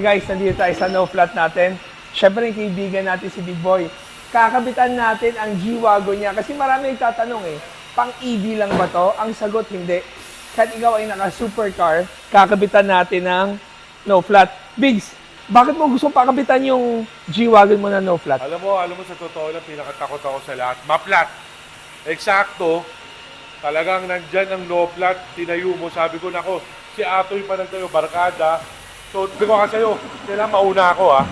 guys, nandito tayo sa no flat natin. Siyempre, yung kaibigan natin si Big Boy. Kakabitan natin ang G-Wagon niya. Kasi marami nagtatanong pang EV lang ba to? Ang sagot, hindi. Kahit ikaw ay naka-supercar, kakabitan natin ng no flat. Biggs, bakit mo gusto pakabitan yung G-Wagon mo na no flat? Alam mo sa totoo lang, pinakatakot ako sa lahat. Ma-flat. Eksakto. Talagang nandyan ang no flat, tinayo mo. Sabi ko, nako, si Atoy pa nagtayo, barkada. So, sabi ko ka sa'yo, kailangan mauna ako, ha?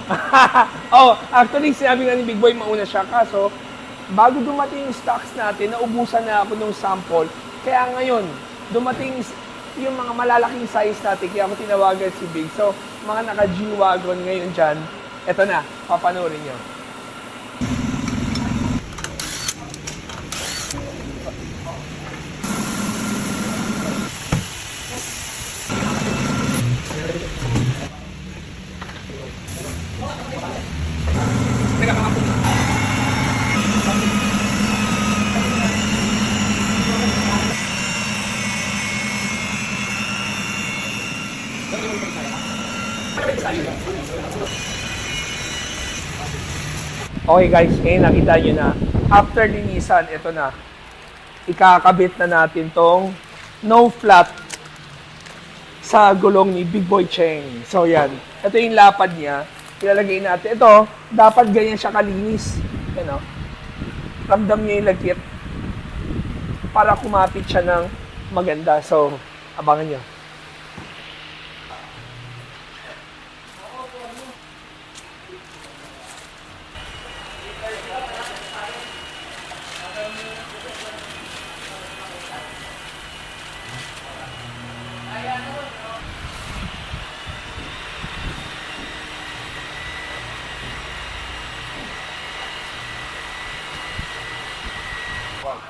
Oh, actually, sinabi nga ni Big Boy, mauna siya. Kaso, bago dumating yung stocks natin, naubusan na ako ng sample. Kaya ngayon, dumating yung mga malalaking size natin, kaya ako tinawagan si Big. So, mga naka-G-Wagon ngayon dyan, eto na, papanoorin nyo. Okay guys, ngayon nakita nyo na after linisan, ito na ikakabit na natin tong no flat sa gulong ni Big Boy Cheng. So yan, ito yung lapad niya, ilalagay natin. Ito, dapat ganyan siya kalinis. You know? Ramdam niya yung lagkit para kumapit siya ng maganda. So, abangan nyo.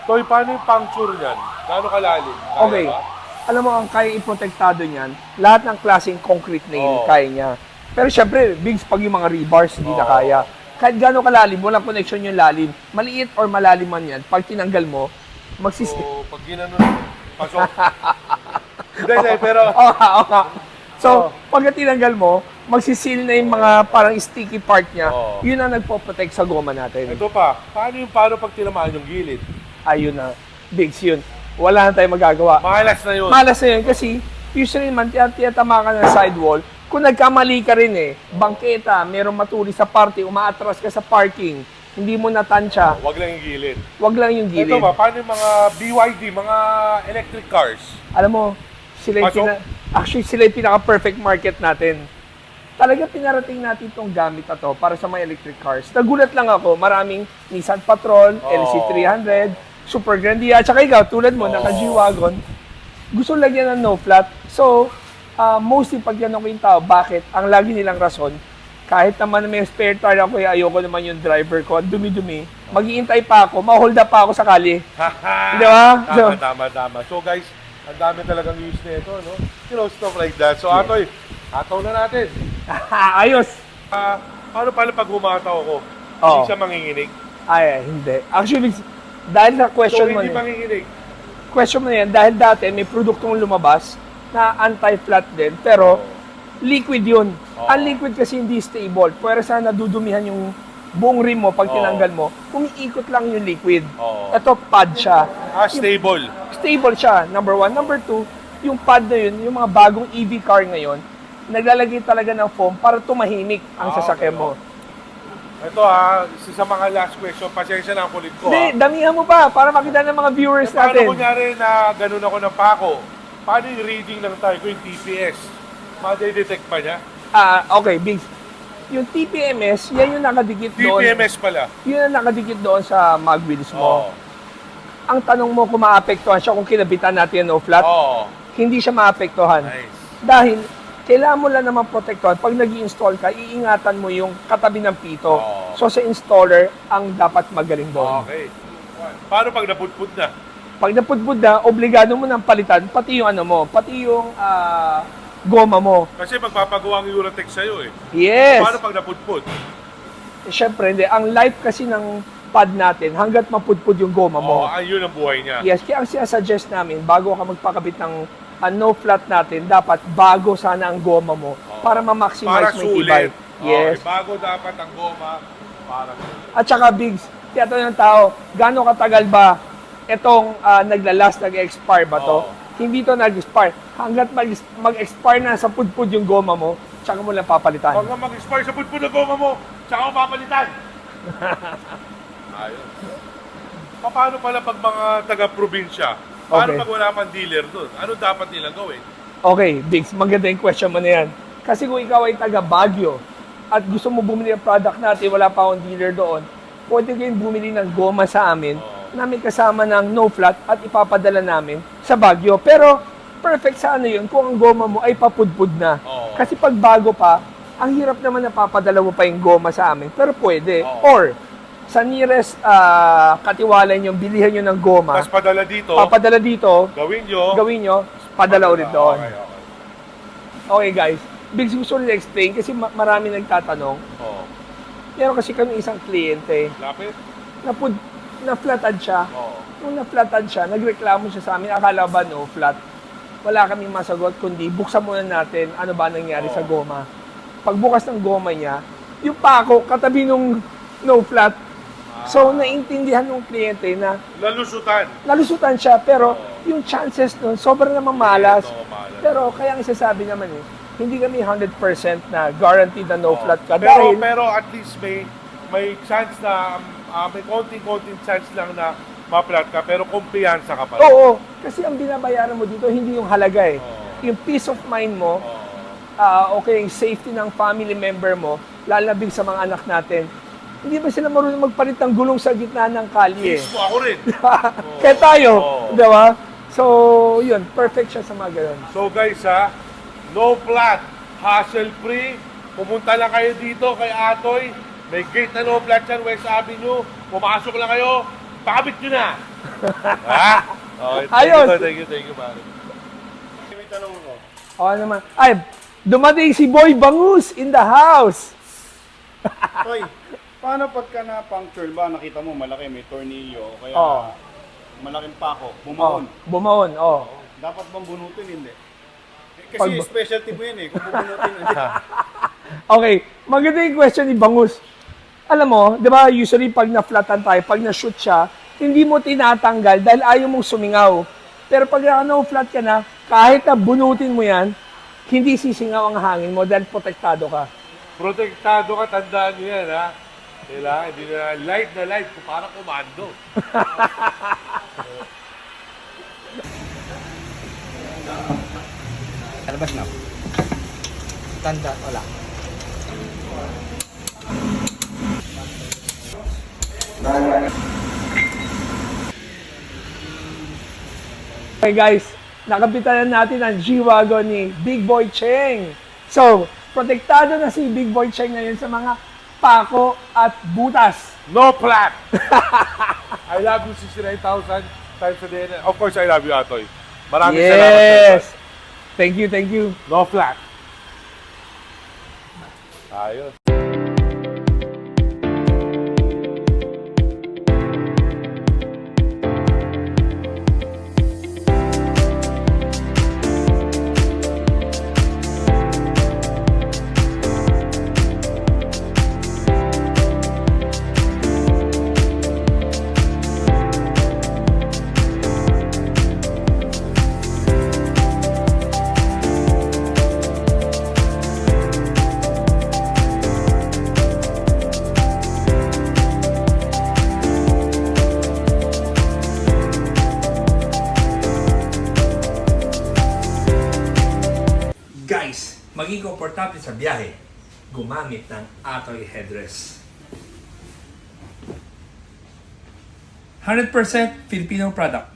Toy, paano yung puncture niyan? Gaano kalalim? Kaya Okay. ba? Alam mo, ang kaya iprotektado niyan, lahat ng klaseng concrete nail, kaya niya. Pero syempre, Bigs, pag yung mga rebars, hindi na kaya. Kahit gano'ng kalalim, walang connection yung lalim. Maliit or malalim man yan, pag tinanggal mo, So, pag ginano, pasok. Hindi, pero... Oo. So, pag tinanggal mo, magsisil na yung mga parang sticky part niya. Yun ang nagpo-protect sa goma natin. Ito pa, paano pag tinamaan yung gilid? Ayun na, Bigs, yun. Wala na tayong magagawa. Malas na yun. Malas na yun kasi usually man, tiyatama ka ng sidewall. Kung nagkamali ka rin bangketa, merong maturi sa party, umaatras ka sa parking, hindi mo natansya, Wag lang yung gilid. wag lang yung Ito gilid. ba, paano yung mga BYD, mga electric cars? Alam mo, sila yung Pasok? actually sila yung pinaka-perfect market natin. Talaga pinarating natin itong gamit na to para sa mga electric cars. Nagulat lang ako, maraming Nissan Patrol, LC300, Super Grandia, at saka ikaw, tulad mo, naka-G-Wagon, gusto lagyan ng no flat. So, mostly pag yan ako yung tao, bakit? Ang lagi nilang rason, kahit naman may spare tire ako, ayoko naman yung driver ko, dumi-dumi, mag-iintay pa ako, ma-hold up pa ako sakali. Di ba? Tama. So guys, ang dami talagang use nito, no? You know, stuff like that. So Atoy, ataw na natin. Ayos! Paano pag humataw ako? Oo. Hindi siya manginginig. Ay, hindi. Actually, dahil na So question mo hindi na manginginig. question mo na yan, dahil dati may produktong lumabas na anti-flat din, pero liquid yun. Ang liquid kasi hindi stable. Pwera sana nadudumihan yung buong rim mo pag tinanggal mo, umiikot lang yung liquid. Ito, pad siya. Stable. Stable siya, number one. Number two, yung pad na yun, yung mga bagong EV car ngayon, naglalagay talaga ng foam para tumahimik ang sasakyan mo. Ito isa sa mga last question, pasensya na ang kulit ko. Hindi, damihan mo pa para makita ng mga viewers Paano natin. kunyari na ganun ako ng pako? Paano yung reading ng tayo ko, yung TPS? Ma-detect pa niya? Okay, Big. Yung TPMS, yan yung nakadikit doon. TPMS pala. Yun ang nakadikit doon sa mag wheels mo. Ang tanong mo kung maapektuhan siya kung kinabitan natin yung no flat, hindi siya maapektuhan. Nice. Dahil kailangan mo lang naman protektuhan. Pag nag-i-install ka, iingatan mo yung katabi ng pito. So sa installer, ang dapat magaling doon. Okay. Paano pag napudpud na? Pag napudpud na, obligado mo nang palitan, pati yung ano mo, pati yung goma mo. Kasi magpapagawa ang Eurotex sa'yo eh. Yes! Paano pag napudpud? Siyempre, hindi. Ang life kasi ng pad natin, hanggat mapudpud yung goma mo. Ayun ang buhay niya. Yes, kaya ang sinasuggest namin, bago ka magpakabit ng no flat natin, dapat bago sana ang goma mo, para Para ma-maximize mo yung tibay. sulit. Yes. Okay, bago dapat ang goma, para sulit. At saka, Bigs, tiyatanong ng tao, gaano katagal ba itong naglalast, nag-expire ba to? Oo. Hindi to nag-expire. Hanggat mag-expire na sa pudpud yung goma mo, tsaka mo lang papalitan. Huwag kang mag-expire sa putpun ng goma mo, tsaka mo papalitan. Ayos. Paano pala pag mga taga-probinsya? Paano Okay. pag wala pang dealer doon? Ano dapat nilang gawin? Okay, Bigs, maganda yung question mo na yan. Kasi kung ikaw ay taga Baguio at gusto mo bumili ng product natin, wala pa akong dealer doon, pwede kayong bumili ng goma sa amin na may kasama ng no flat at ipapadala namin sa Baguio. Pero perfect sa ano yun kung ang goma mo ay papudpud na. Oo. Kasi pag bago pa, ang hirap naman na papadala mo pa yung goma sa amin. Pero pwede. Oo. Or sa nearest katiwala nyo, bilihan nyo ng goma, Tapos padala dito, papadala dito, gawin nyo, padala ulit doon. Okay, okay. Okay guys, Bigs, gusto nila explain kasi marami nagtatanong. Oo. Meron kasi kami isang kliyente Lapit? na-flatad siya. Oo. Nung na-flatad siya, nagreklamo siya sa amin, akala ba no flat? Wala kaming masagot kundi buksan muna natin ano ba nangyari sa goma. Pagbukas ng goma niya, yung pako katabi nung no flat. So naintindihan ng kliyente na Lalusutan. nalusutan siya pero yung chances nun sobrang naman malas. Oo, malas. Pero kaya ang isasabi naman hindi kami 100% na guaranteed na no flat ka Pero, dahil pero at least may chance na, may konting chance lang na ma-flat ka, pero kumpiyansa ka pa rin. oo, kasi ang binabayaran mo dito hindi yung halaga yung peace of mind mo, okay, yung safety ng family member mo, lalabig sa mga anak natin. Hindi ba sila marunong magpalit ng gulong sa gitna ng kalye? Mismo ako rin. Kaya tayo, Oo. di ba? So, yun, perfect siya sa mga ganun. So guys no flat, hassle-free. Pumunta lang kayo dito kay Atoy. May gate na no flat yan, West Avenue. Pumasok lang kayo, pakabit nyo na. Ha? Okay, Ayos. thank you, Mari. May tanong ko. Okay naman. Ay, dumating si Boy Bangus in the house. Toy, paano pagka na-puncture ba, nakita mo malaki, may tornilyo, o kaya Oo. malaking pako, Oh, bumahon. bumaon, oh. Dapat bang bunutin? Hindi. Kasi Pag- specialty mo yan kung bubunutin, hindi. Okay, maganda yung question ni Bangus. Alam mo, di ba, usually pag na-flatan tayo, pag na-shoot siya, hindi mo tinatanggal dahil ayaw mong sumingaw. Pero pag no-flat ka na, kahit na bunutin mo yan, hindi sisingaw ang hangin mo dahil protektado ka. Protektado ka, tandaan nyo yan, ha? Kailangan, hindi na light, parang komando. Talabas na. Tanda, wala. Okay guys, nakapitan na natin ang G-Wagon ni Big Boy Cheng. So, protektado na si Big Boy Cheng ngayon sa mga pako at butas. No flat! I love you 69,000 times a day. Of course, I love you, Atoy. Maraming salamat. Yes! Thank you. No flat. Ayos. Guys, maging komportable sa biyahe, gumamit ng Atoy headrest. 100% Filipino product.